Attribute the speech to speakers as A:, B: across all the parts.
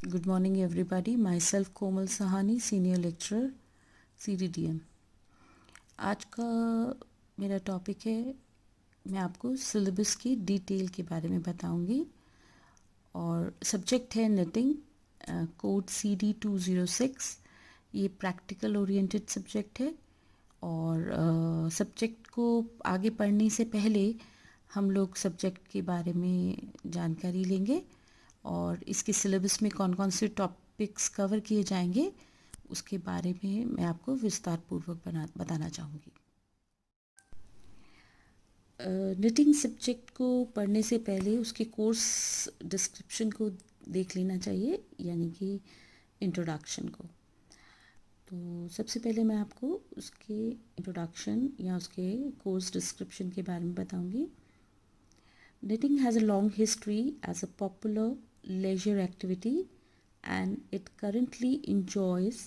A: Good morning everybody. Myself Komal Sahani, Senior Lecturer, CDDM. आज का मेरा टॉपिक है, मैं आपको सिलेबस की डिटेल के बारे में बताऊंगी और सब्जेक्ट है निटिंग, कोड CD 206। ये प्रैक्टिकल ओरिएंटेड सब्जेक्ट है और सब्जेक्ट को आगे पढ़ने से पहले हम लोग सब्जेक्ट के बारे में जानकारी लेंगे और इसके सिलेबस में कौन कौन से टॉपिक्स कवर किए जाएंगे उसके बारे में मैं आपको विस्तार पूर्वक बताना चाहूँगी। निटिंग सब्जेक्ट को पढ़ने से पहले उसके कोर्स डिस्क्रिप्शन को देख लेना चाहिए, यानी कि इंट्रोडक्शन को। तो सबसे पहले मैं आपको उसके इंट्रोडक्शन या उसके कोर्स डिस्क्रिप्शन के बारे में बताऊंगी। Knitting has a long history as a popular leisure activity and it currently enjoys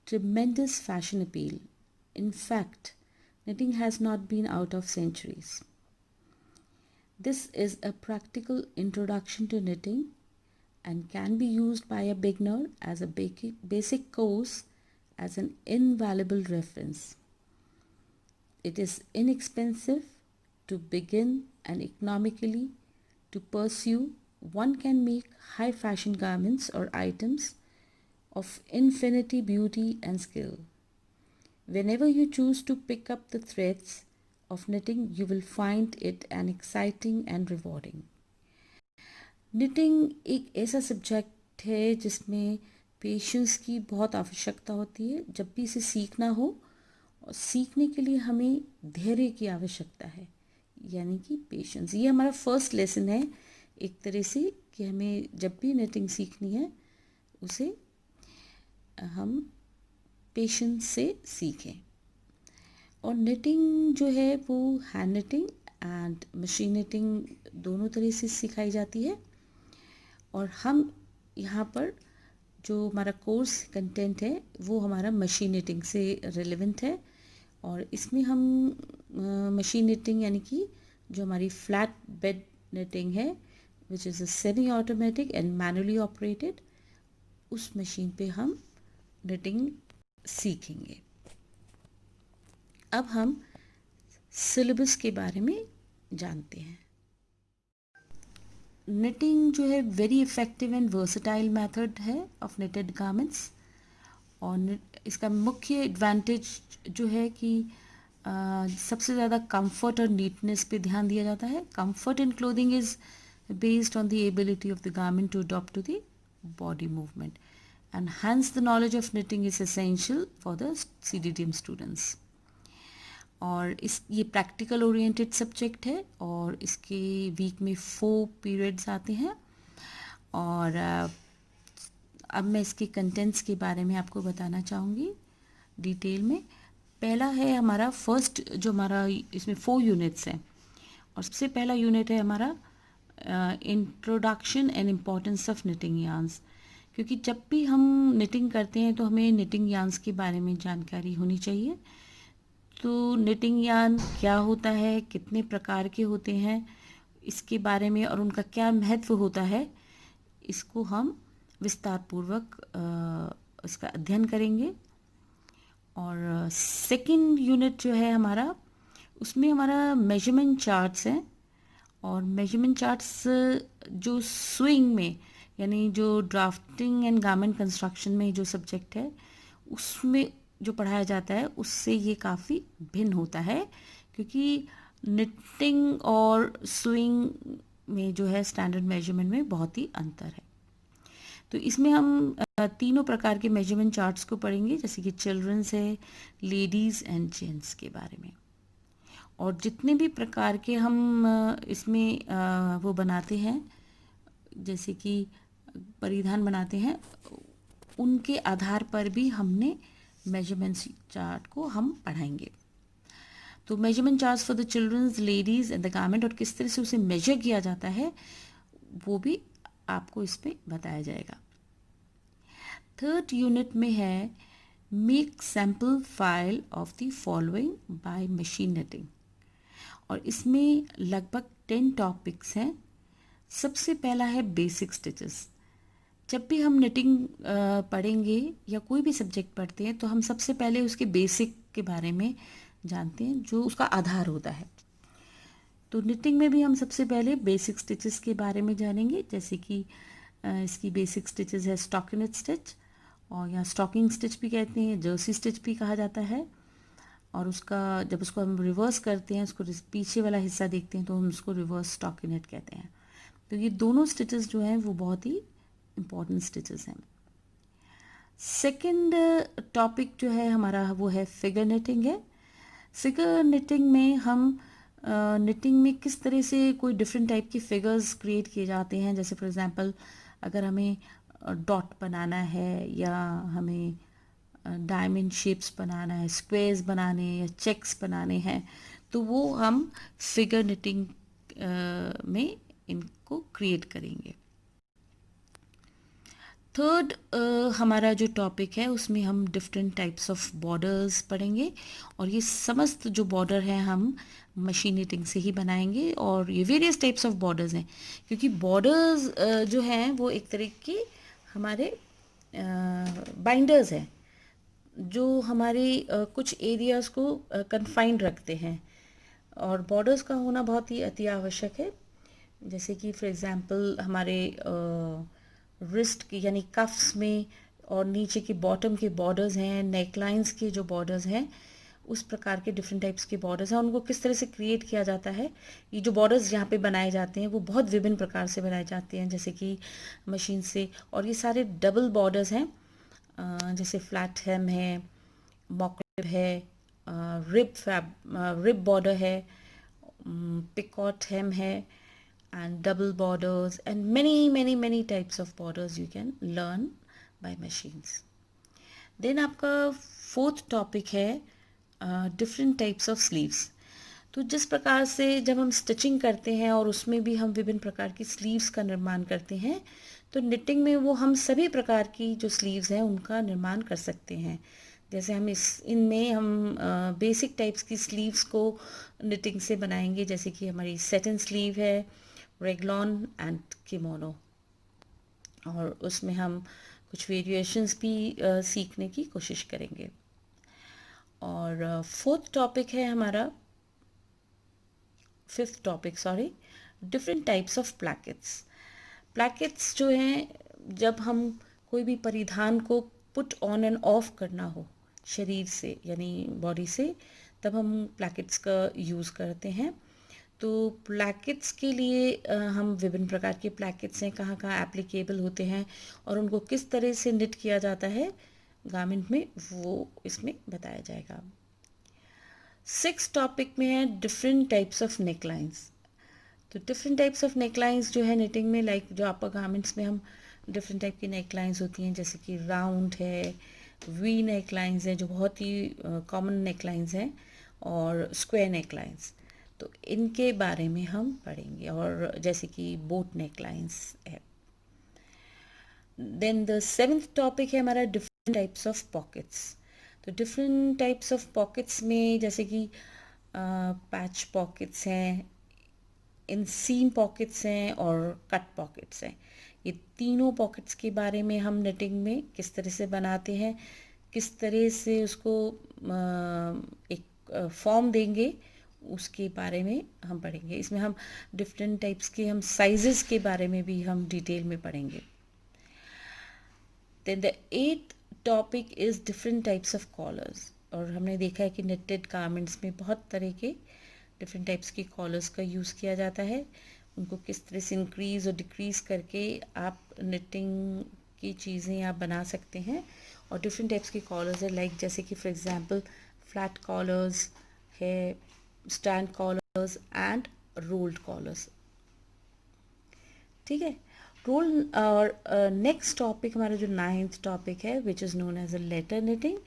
A: tremendous fashion appeal. In fact, knitting has not been out of centuries. This is a practical introduction to knitting and can be used by a beginner as a basic course as an invaluable reference. It is inexpensive to begin and economically to pursue. One can make high fashion garments or items of infinity beauty and skill. Whenever you choose to pick up the threads of knitting, you will find it an exciting and rewarding. Knitting एक ऐसा subject है जिसमें patience की बहुत आवश्यकता होती है। जब भी इसे सीखना हो, और सीखने के लिए हमें धैर्य की आवश्यकता है, यानी कि पेशेंस। ये हमारा फर्स्ट लेसन है एक तरह से, कि हमें जब भी निटिंग सीखनी है उसे हम पेशेंस से सीखें। और निटिंग जो है वो hand knitting and machine knitting दोनों तरह से सिखाई जाती है। और हम यहाँ पर जो हमारा कोर्स कंटेंट है वो हमारा मशीन निटिंग से रिलेवेंट है। और इसमें हम मशीन निटिंग यानी कि जो हमारी फ्लैट बेड निटिंग है, which is a semi automatic and manually operated, उस मशीन पे हम निटिंग सीखेंगे। अब हम सिलेबस के बारे में जानते हैं। निटिंग जो है very effective and versatile method है ऑफ निटेड गारमेंट्स। और इसका मुख्य एडवांटेज जो है कि सबसे ज़्यादा कंफर्ट और नीटनेस पे ध्यान दिया जाता है। Comfort in clothing is based on the ability of the garment to adopt to the body movement and hence the knowledge of knitting is essential for the CDDM students. और ये practical oriented subject है और इसके week में 4 periods आते हैं। और अब मैं इसके कंटेंट्स के बारे में आपको बताना चाहूँगी डिटेल में। पहला है हमारा फर्स्ट, जो हमारा इसमें 4 यूनिट्स हैं। और सबसे पहला यूनिट है हमारा introduction and importance of knitting yarns. क्योंकि जब भी हम निटिंग करते हैं तो हमें निटिंग यार्न्स के बारे में जानकारी होनी चाहिए। तो निटिंग यार्न क्या होता है, कितने प्रकार के होते हैं, इसके बारे में और उनका क्या महत्व होता है, इसको हम विस्तार पूर्वक इसका अध्ययन करेंगे। और सेकंड यूनिट जो है हमारा, उसमें हमारा मेजरमेंट चार्ट्स हैं। और मेजरमेंट चार्ट्स जो स्विंग में, यानी जो ड्राफ्टिंग एंड गारमेंट कंस्ट्रक्शन में जो सब्जेक्ट है उसमें जो पढ़ाया जाता है उससे ये काफ़ी भिन्न होता है। क्योंकि निटिंग और स्विंग में जो है स्टैंडर्ड मेजरमेंट में बहुत ही अंतर है। तो इसमें हम तीनों प्रकार के मेजरमेंट चार्ट्स को पढ़ेंगे, जैसे कि चिल्ड्रंस है, लेडीज़ एंड जेंट्स के बारे में। और जितने भी प्रकार के हम इसमें वो बनाते हैं, जैसे कि परिधान बनाते हैं, उनके आधार पर भी हमने मेजरमेंट चार्ट को हम पढ़ाएंगे। तो measurement charts for the childrens, ladies and the garment, और किस तरह से उसे मेजर किया जाता है वो भी आपको इसमें बताया जाएगा। थर्ड यूनिट में है make sample file of the following by machine knitting. और इसमें लगभग 10 टॉपिक्स हैं। सबसे पहला है बेसिक स्टिचेस। जब भी हम निटिंग पढ़ेंगे या कोई भी सब्जेक्ट पढ़ते हैं तो हम सबसे पहले उसके बेसिक के बारे में जानते हैं, जो उसका आधार होता है। तो निटिंग में भी हम सबसे पहले बेसिक स्टिचेस के बारे में जानेंगे, जैसे कि इसकी बेसिक स्टिचेस है स्टॉकिनेट स्टिच, और या स्टॉकिंग स्टिच भी कहते हैं, जर्सी स्टिच भी कहा जाता है। और उसका जब उसको हम रिवर्स करते हैं, उसको पीछे वाला हिस्सा देखते हैं, तो हम उसको रिवर्स स्टॉकिनेट कहते हैं। तो ये दोनों स्टिचेस जो हैं वो बहुत ही इम्पॉर्टेंट स्टिचेस हैं। सेकंड टॉपिक जो है हमारा वो है फिगर निटिंग है। फिगर निटिंग में हम निटिंग में किस तरह से कोई डिफरेंट टाइप के फिगर्स क्रिएट किए जाते हैं, जैसे फॉर एग्जांपल अगर हमें डॉट बनाना है, या हमें डायमंड शेप्स बनाना है, स्क्वेयर्स बनाने हैं, या चेक्स बनाने हैं, तो वो हम फिगर निटिंग में इनको क्रिएट करेंगे। थर्ड हमारा जो टॉपिक है उसमें हम डिफरेंट टाइप्स ऑफ बॉर्डर्स पढ़ेंगे, और ये समस्त जो बॉर्डर हैं हम मशीन निटिंग से ही बनाएंगे। और ये वेरियस टाइप्स ऑफ बॉर्डर्स हैं, क्योंकि बॉर्डर्स जो हैं वो एक तरह के हमारे बाइंडर्स हैं, जो हमारे कुछ एरियाज़ को कन्फाइंड रखते हैं। और बॉर्डर्स का होना बहुत ही अति आवश्यक है, जैसे कि फॉर एग्जांपल हमारे रिस्ट की यानी कफ्स में और नीचे के बॉटम के बॉर्डर्स हैं, नेकलाइंस के जो बॉर्डर्स हैं, उस प्रकार के डिफरेंट टाइप्स के बॉर्डर्स हैं। उनको किस तरह से क्रिएट किया जाता है, ये जो बॉर्डर्स यहाँ पे बनाए जाते हैं वो बहुत विभिन्न प्रकार से बनाए जाते हैं, जैसे कि मशीन से। और ये सारे डबल बॉर्डर्स हैं, जैसे फ्लैट हेम है, मॉकरिब है, रिब बॉर्डर है, पिकॉट हेम है, and double borders and many types of borders you can learn by machines. Then आपका फोर्थ टॉपिक है डिफरेंट टाइप्स ऑफ स्लीव्स। तो जिस प्रकार से जब हम स्टिचिंग करते हैं और उसमें भी हम विभिन्न प्रकार की स्लीव्स का निर्माण करते हैं, तो निटिंग में वो हम सभी प्रकार की जो स्लीव्स हैं उनका निर्माण कर सकते हैं। जैसे हम इनमें हम बेसिक टाइप्स की स्लीव्स को निटिंग से बनाएंगे, जैसे कि हमारी सेटिन स्लीव है, रेगलॉन एंड किमोनो, और उसमें हम कुछ वेरिएशंस भी सीखने की कोशिश करेंगे। और fifth topic different types of plackets. Plackets जो हैं, जब हम कोई भी परिधान को पुट ऑन एंड ऑफ करना हो शरीर से यानी बॉडी से, तब हम प्लैकेट्स का यूज़ करते हैं। तो प्लैकेट्स के लिए हम विभिन्न प्रकार के प्लैकेट्स हैं, कहाँ कहाँ एप्लीकेबल होते हैं और उनको किस तरह से निट किया जाता है गारमेंट में, वो इसमें बताया जाएगा। सिक्स टॉपिक में है डिफरेंट टाइप्स ऑफ नेकलाइंस। तो डिफरेंट टाइप्स ऑफ नेकलाइंस जो है निटिंग में, लाइक जो आपका गारमेंट्स में हम डिफरेंट टाइप की नेकलाइंस होती हैं, जैसे कि राउंड है, वी नेकलाइंस हैं जो बहुत ही कॉमन नेकलाइंस हैं, और स्क्वायर नेकलाइंस, तो इनके बारे में हम पढ़ेंगे। और जैसे कि बोट नेकलाइंस है। देन द सेवेंथ टॉपिक है हमारा डिफरेंट टाइप्स ऑफ पॉकेट्स। तो डिफरेंट टाइप्स ऑफ पॉकेट्स में जैसे कि पैच पॉकेट्स हैं, इनसीम पॉकेट्स हैं, और कट पॉकेट्स हैं। ये तीनों पॉकेट्स के बारे में हम निटिंग में किस तरह से बनाते हैं, किस तरह से उसको एक फॉर्म देंगे, उसके बारे में हम पढ़ेंगे। इसमें हम डिफरेंट टाइप्स के हम साइजेस के बारे में भी हम डिटेल में पढ़ेंगे। Then the eighth topic is different types of collars. और हमने देखा है कि निटेड गारमेंट्स में बहुत तरह के डिफरेंट टाइप्स के कॉलर्स का यूज़ किया जाता है। उनको किस तरह से इंक्रीज़ और डिक्रीज़ करके आप निटिंग की चीज़ें आप बना सकते हैं। और डिफरेंट टाइप्स के कॉलर्स है, लाइक जैसे कि फॉर एग्जांपल फ्लैट कॉलर्स है, stand collars and rolled collars. ठीक है। रोल और नेक्स्ट टॉपिक हमारा जो नाइन्थ टॉपिक है which is known as a letter knitting.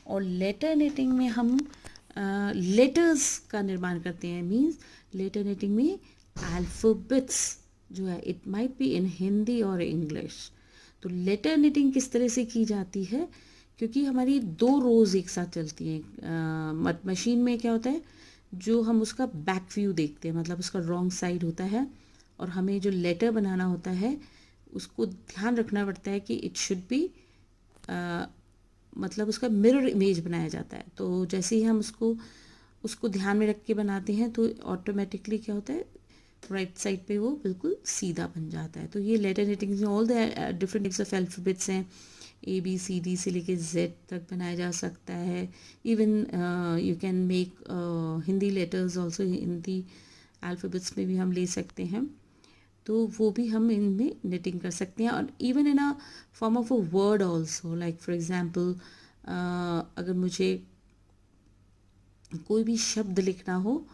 A: और लेटर निटिंग में हम लेटर्स का निर्माण करते हैं। मीन्स लेटर निटिंग में अल्फ़ाबेट्स जो है, it might be in Hindi और इंग्लिश। तो लेटर निटिंग किस तरह से की जाती है, क्योंकि हमारी दो रोज़ एक साथ चलती हैं। मशीन में क्या होता है, जो हम उसका बैक व्यू देखते हैं, मतलब उसका रॉन्ग साइड होता है, और हमें जो लेटर बनाना होता है उसको ध्यान रखना पड़ता है कि इट शुड बी, मतलब उसका मिरर इमेज बनाया जाता है। तो जैसे ही हम उसको उसको ध्यान में रख के बनाते हैं तो ऑटोमेटिकली क्या होता है, राइट साइड पे वो बिल्कुल सीधा बन जाता है। तो ये लेटर निटिंग में all the different types of alphabets हैं, ABCD से लेके Z तक बनाया जा सकता है। Even you can make Hindi letters also, Hindi alphabets में भी हम ले सकते हैं, तो वो भी हम इनमें निटिंग कर सकते हैं। और even in a form of a word also, like for example अगर मुझे कोई भी शब्द लिखना हो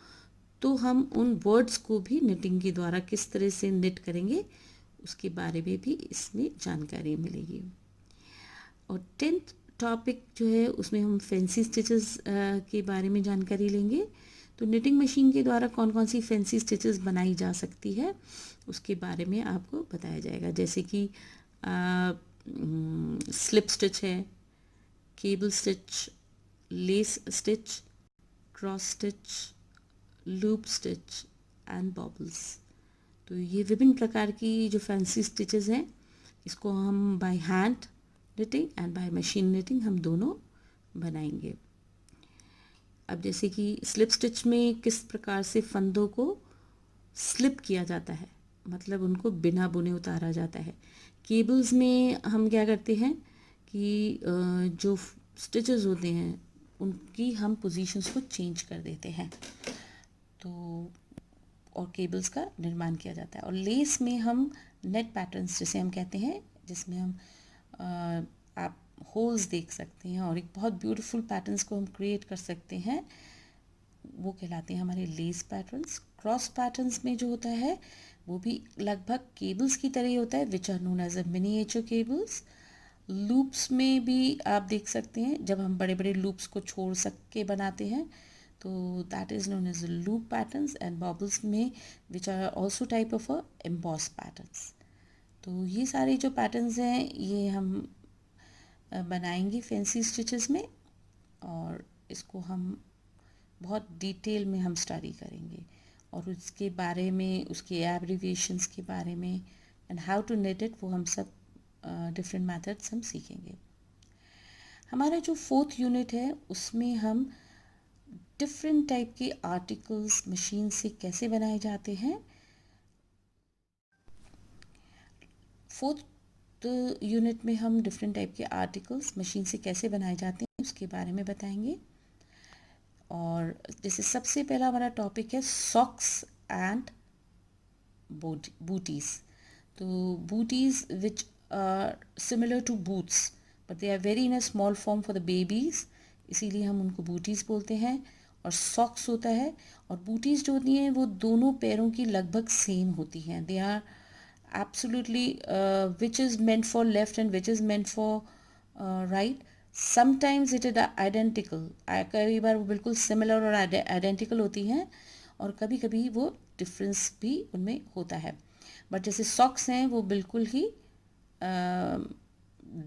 A: तो हम उन वर्ड्स को भी निटिंग के द्वारा किस तरह से निट करेंगे उसके बारे में भी इसमें जानकारी मिलेगी। और 10th टॉपिक जो है उसमें हम फैंसी स्टिचेस के बारे में जानकारी लेंगे। तो निटिंग मशीन के द्वारा कौन कौन सी फैंसी स्टिचेस बनाई जा सकती है उसके बारे में आपको बताया जाएगा, जैसे कि स्लिप स्टिच है, cable stitch, lace stitch, cross stitch, loop stitch and bobbles. तो ये विभिन्न प्रकार की जो फैंसी स्टिचेस हैं, इसको हम by hand knitting and by machine knitting हम दोनों बनाएंगे। अब जैसे कि स्लिप स्टिच में किस प्रकार से फंदों को स्लिप किया जाता है, मतलब उनको बिना बुने उतारा जाता है। केबल्स में हम क्या करते हैं कि जो स्टिचेस होते हैं उनकी हम पोजीशंस को चेंज कर देते हैं, तो और केबल्स का निर्माण किया जाता है। और लेस में हम नेट पैटर्न्स जिसे हम कहते हैं, जिसमें हम आप होल्स देख सकते हैं और एक बहुत ब्यूटीफुल पैटर्न्स को हम क्रिएट कर सकते हैं, वो कहलाते हैं हमारे लेस पैटर्न्स। क्रॉस पैटर्न्स में जो होता है वो भी लगभग केबल्स की तरह ही होता है, which are known as a miniature cables. Loops में भी आप देख सकते हैं, जब हम बड़े बड़े लूप्स को छोड़ सक के बनाते हैं तो that is known as loop patterns. And bobbles में which are also type of a emboss patterns. तो ये सारे जो पैटर्न्स हैं ये हम बनाएंगे फैंसी स्टिचेस में, और इसको हम बहुत डिटेल में हम स्टडी करेंगे और उसके बारे में, उसके एब्रीविएशंस के बारे में and how to knit it, वो हम सब डिफरेंट मेथड्स हम सीखेंगे। हमारा जो 4th यूनिट है उसमें हम डिफरेंट टाइप के आर्टिकल्स मशीन से कैसे बनाए जाते हैं। 4th यूनिट में हम डिफरेंट टाइप के आर्टिकल्स मशीन से कैसे बनाए जाते हैं उसके बारे में बताएंगे। और जैसे सबसे पहला हमारा टॉपिक है सॉक्स एंड बूटीज। तो booties which are similar to boots but they are very in a small form for the babies, इसीलिए हम उनको बूटीज बोलते हैं। और सॉक्स होता है, और बूटीज जो होती हैं वो दोनों पैरों की लगभग सेम होती हैं। They are absolutely which is meant for left and which is meant for right. Sometimes it is identical, कई बार वो बिल्कुल सिमिलर और आइडेंटिकल होती हैं, और कभी कभी वो डिफरेंस भी उनमें होता है। बट जैसे सॉक्स हैं वो बिल्कुल ही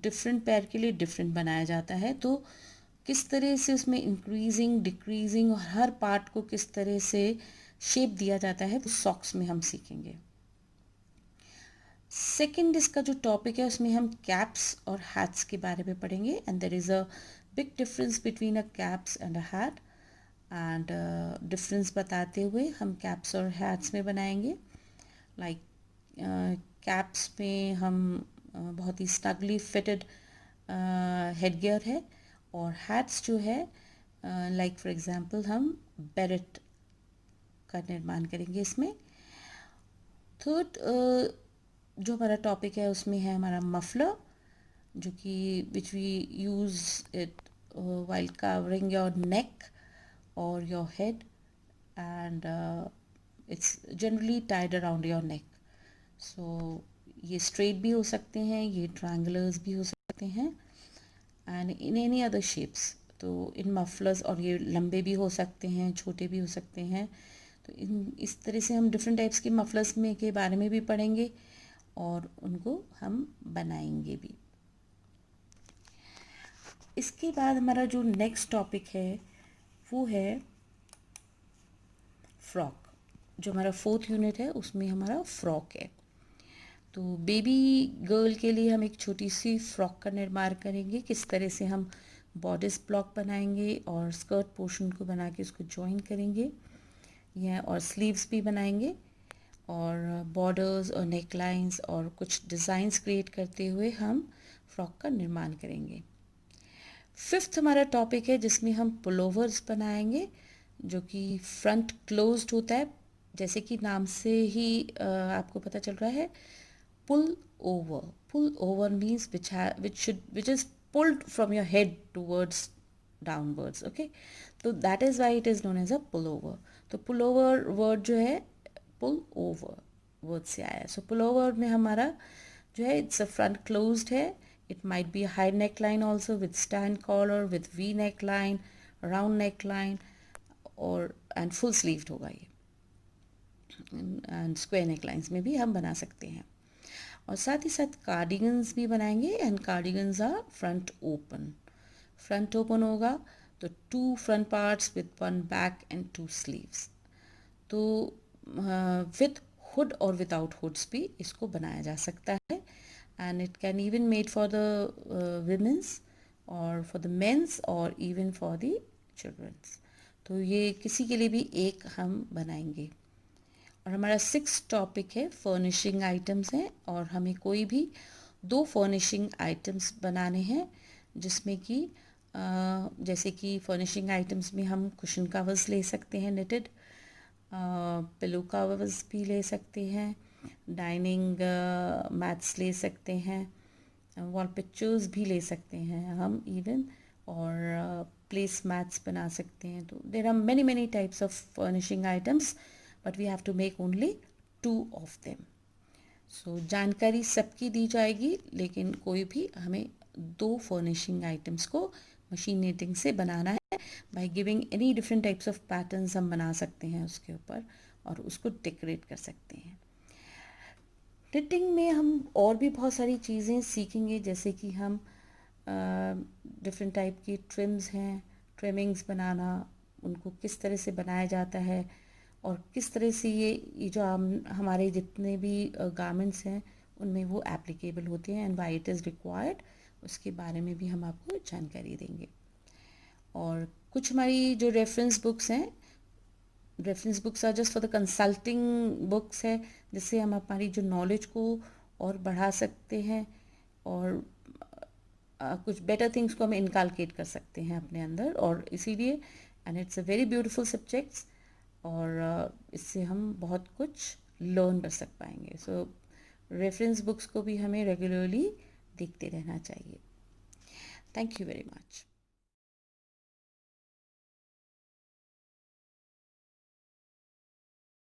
A: डिफरेंट पैर के लिए डिफरेंट बनाया जाता है। तो किस तरह से उसमें इंक्रीजिंग डिक्रीजिंग और हर पार्ट को किस तरह से शेप दिया जाता है वो सॉक्स में हम सीखेंगे। सेकंड इसका जो टॉपिक है उसमें हम कैप्स और हैट्स के बारे में पढ़ेंगे। And there is a big difference between a caps and a hat. And difference बताते हुए हम कैप्स और हैट्स में बनाएंगे। लाइक कैप्स में हम बहुत ही स्नगली फिटेड हेड गियर है, और हैट्स जो है लाइक फॉर एग्जांपल हम बेरेट का निर्माण करेंगे इसमें। थर्ड जो हमारा टॉपिक है उसमें है हमारा मफलर, जो कि which we use it while covering your neck और your head, and it's generally tied around your neck. So ये स्ट्रेट भी हो सकते हैं, ये ट्रायंगुलर्स भी हो सकते हैं, and in any other shapes. तो इन मफलर्स, और ये लंबे भी हो सकते हैं, छोटे भी हो सकते हैं। तो इस तरह से हम डिफरेंट टाइप्स के मफलर्स में के बारे में भी पढ़ेंगे और उनको हम बनाएंगे भी। इसके बाद हमारा जो नेक्स्ट टॉपिक है वो है फ्रॉक। जो हमारा 4th यूनिट है उसमें हमारा फ्रॉक है। तो बेबी गर्ल के लिए हम एक छोटी सी फ्रॉक का निर्माण करेंगे। किस तरह से हम बॉडिस ब्लॉक बनाएंगे और स्कर्ट पोर्शन को बना के उसको जॉइन करेंगे, या और स्लीव्स भी बनाएंगे, और बॉर्डर्स और नेक लाइन्स और कुछ डिज़ाइंस क्रिएट करते हुए हम फ्रॉक का निर्माण करेंगे। फिफ्थ हमारा टॉपिक है जिसमें हम पुलोवर्स बनाएंगे, जो कि फ्रंट क्लोज्ड होता है, जैसे कि नाम से ही आपको पता चल रहा है। Pullover, pullover means which is pulled from your head towards downwards, okay? तो that is why it is known as a pullover। तो pullover word जो है pull over word से आया है। So pullover में हमारा जो है it's a front closed है। It might be a high neckline also with stand collar, with V neckline, round neckline और and full sleeved होगा ये, एंड स्क्वायर नेकलाइंस में भी हम बना सकते हैं। और साथ ही साथ कार्डिगन्स भी बनाएंगे, and cardigans are front open. Front open होगा तो 2 front parts with 1 back and 2 sleeves. तो विथ हुड और विदाउट हुड्स भी इसको बनाया जा सकता है, and it can even made for the womens और फॉर द मेंस और इवन फॉर द चिल्ड्रंस। तो ये किसी के लिए भी एक हम बनाएंगे। और हमारा 6 टॉपिक है फर्निशिंग आइटम्स हैं, और हमें कोई भी 2 फर्निशिंग आइटम्स बनाने हैं, जिसमें कि जैसे कि फर्निशिंग आइटम्स में हम कुशन कवर्स ले सकते हैं निटेड, पिलो कवर्स भी ले सकते हैं, डाइनिंग मैट्स ले सकते हैं, वॉल पिक्चर्स भी ले सकते हैं हम इवन, और प्लेस मैट्स बना सकते हैं। तो there are many many types of furnishing items, but we have to make only 2 of them. So जानकारी सबकी दी जाएगी, लेकिन कोई भी हमें 2 फर्निशिंग आइटम्स को मशीन नीटिंग से बनाना है। By giving any different types of patterns हम बना सकते हैं उसके ऊपर, और उसको डेकोरेट कर सकते हैं। निटिंग में हम और भी बहुत सारी चीज़ें सीखेंगे, जैसे कि हम डिफरेंट टाइप की ट्रिम्स हैं, ट्रिमिंग्स बनाना, उनको किस तरह से बनाया जाता है, और किस तरह से ये जो हमारे जितने भी गारमेंट्स हैं उनमें वो एप्लीकेबल होते हैं, and why it is required, उसके बारे में भी हम आपको जानकारी देंगे। और कुछ हमारी जो रेफरेंस बुक्स हैं, reference books are just for the consulting books है, जिससे हम हमारी जो नॉलेज को और बढ़ा सकते हैं, और कुछ बेटर थिंग्स को हम इनकलकेट कर सकते हैं अपने अंदर, और इसीलिए and it's a very beautiful subjects, और इससे हम बहुत कुछ लर्न कर सक पाएंगे। सो रेफरेंस बुक्स को भी हमें रेगुलरली देखते रहना चाहिए। Thank you very much.